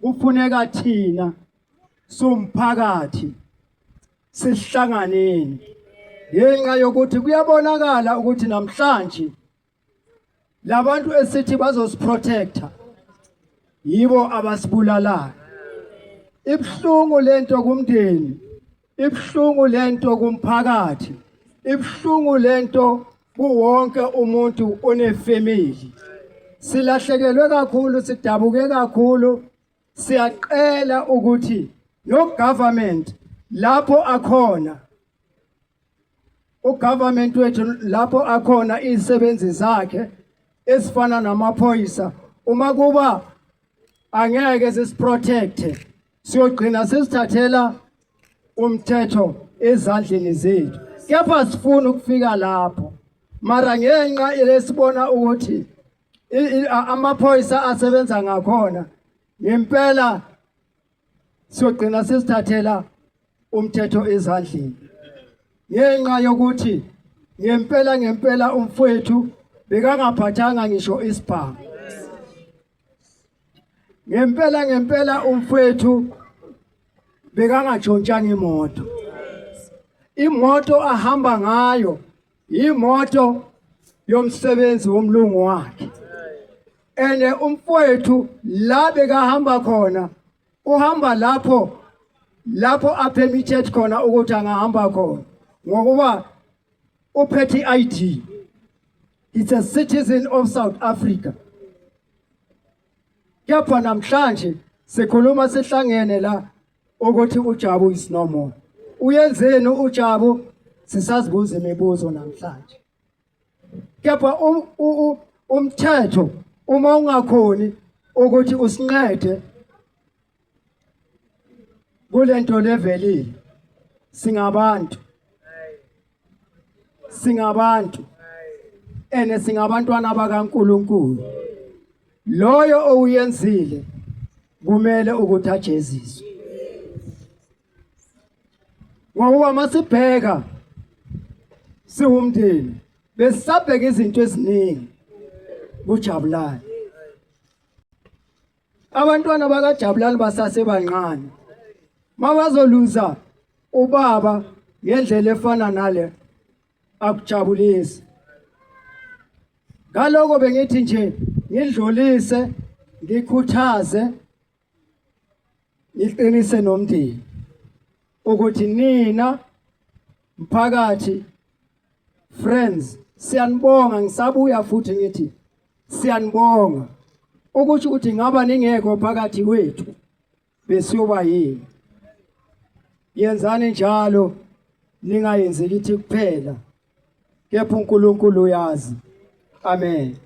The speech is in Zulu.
kufuneka thina somphakathi sihlanganeni ngenxa yokuthi kuyabonakala ukuthi namhlanje labantu esithi bazosiprotecta yibo abasibulalayo. Ibhlungu lento kumndeni, ibhlungu lento kumphakathi, ibhlungu lento kuwonke umuntu onefamily. Silahlekelwe kakhulu, sidabuke kakhulu. Siyaqela ukuthi no government lapho akhona, ugovernment wethu lapho akhona izisebenzi zakhe esifana namaphoyisa, uma kuba angeke sisiprotecte siyogcina sesithathela umthetho ezandleni zethu. Kepha sifuna ukufika lapho, mara ngenxa lesibona ukuthi amaphoyisa asebenza ngakhona, ngempela siyogcina sesithathela umthetho ezandleni. Ngenxa yokuthi ngempela umfowethu bekangaphathanga ngisho isibhamu. Ngempela umfowethu bekangatshontshanga imoto. Imoto ahamba ngayo imoto yomsebenzi womlungu wakhe. Ene umfowethu la bekahamba khona uhamba lapho apermitted khona ukuthi angahamba khona ngokuba uphethe ID. It's a citizen of South Africa. Kepha namhlanje sikhuluma sihlangene la ukuthi uJabu is no more. Uyenzeni uJabu? Sisazibuza imibuzo namhlanje. Kepha umthetho uma ungakhoni ukuthi usincede kulento levelile, singabantu ene singabantwana bakaNkulunkulu. Loyo oyenzile kumele ukuthi ajeziswe. Ngoba masibheka siwumndeni besabheka izinto eziningi kuJabulani. Abantwana bakaJabulani basasebancane mabazoluza ubaba ngendlela efana nale akujabulisi. Ngaloko bengithi nje ngidlulise, ngikhuthaze, ngiqinise nomndeni ukuthi nina mphakathi, friends, siyanibonga. Ngisabuya futhi ngithi siyanibonga ukuthi ngaba ningekho phakathi kwethu besiyoba yini. Yenzani njalo, ningayenzeli ithi kuphela, kepha uNkulunkulu uyazi. Amen.